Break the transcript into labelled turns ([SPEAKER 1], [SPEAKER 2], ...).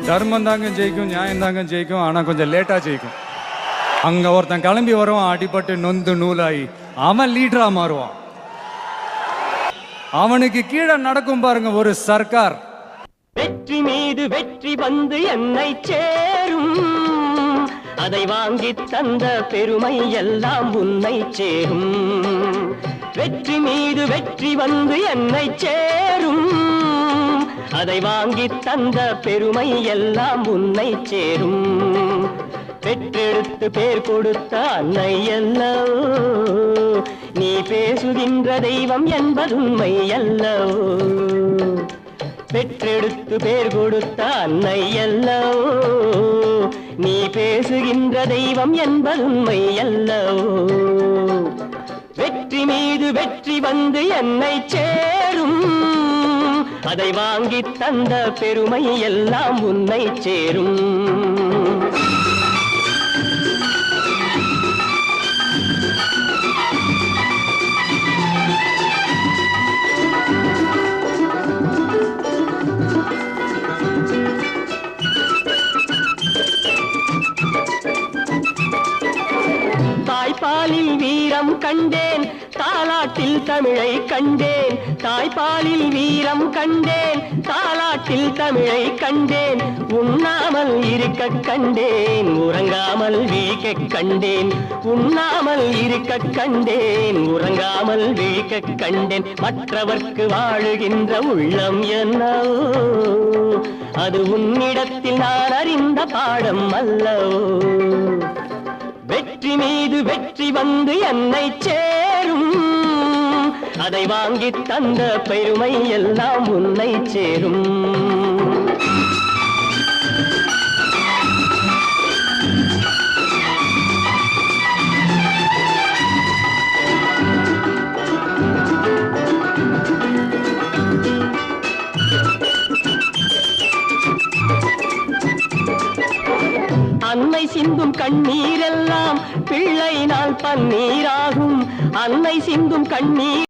[SPEAKER 1] தர்மம் தாங்க ஜெயிக்கும், நியாயம் தாங்க ஜெயிக்கும். ஆனா கொஞ்சம் லேட்டா ஜெயிக்கும். அங்க ஒருத்தன் கிளம்பி வருவான், அடிபட்டு நொந்து நூலாயி அவன் லீடரா மாறுவான். அவனுக்கு கீழே நடக்கும் பாருங்க ஒரு சர்க்கார்.
[SPEAKER 2] வெற்றி மீது வெற்றி வந்து என்னை சேரும், அதை வாங்கி தந்த பெருமை எல்லாம் உன்னை சேரும். வெற்றி மீது வெற்றி வந்து என்னை சேரும், அதை வாங்கி தந்த பெருமை எல்லாம் உன்னை சேரும். பெற்றெடுத்து பேர் கொடுத்த அன்னை அல்லவோ, நீ பேசுகின்ற தெய்வம் என்பதுண்மை அல்லவோ. பெற்றெடுத்து பேர் கொடுத்த அன்னை அல்லவோ, நீ பேசுகின்ற தெய்வம் என்பதுண்மை அல்லவோ. வெற்றி மீது வெற்றி வந்து என்னை சேரும், அதை வாங்கி தந்த பெருமை எல்லாம் உன்னை சேரும். தாய்ப்பாலில் வீரம் கண்டேன், தாலாட்டில் தமிழை கண்டேன். தாய்ப்பாலில் வீரம் கண்டேன், தாலாட்டில் தமிழை கண்டேன். உண்ணாமல் இருக்க கண்டேன், உறங்காமல் விழிக்க கண்டேன். உண்ணாமல் இருக்க கண்டேன், உறங்காமல் விழிக்க கண்டேன். மற்றவர்க்கு வாழுகின்ற உள்ளம் என்னவோ, அது உன்னிடத்தில் நான் அறிந்த பாடம் அல்லவோ. வெற்றி மீது வெற்றி வந்து என்னை சேரும், அதை வாங்கி தந்த பெருமை எல்லாம் உன்னை சேரும். அன்னை சிந்தும் கண்ணீரெல்லாம் பிள்ளையினால் பன்னீராகும். அன்னை சிந்தும் கண்ணீர்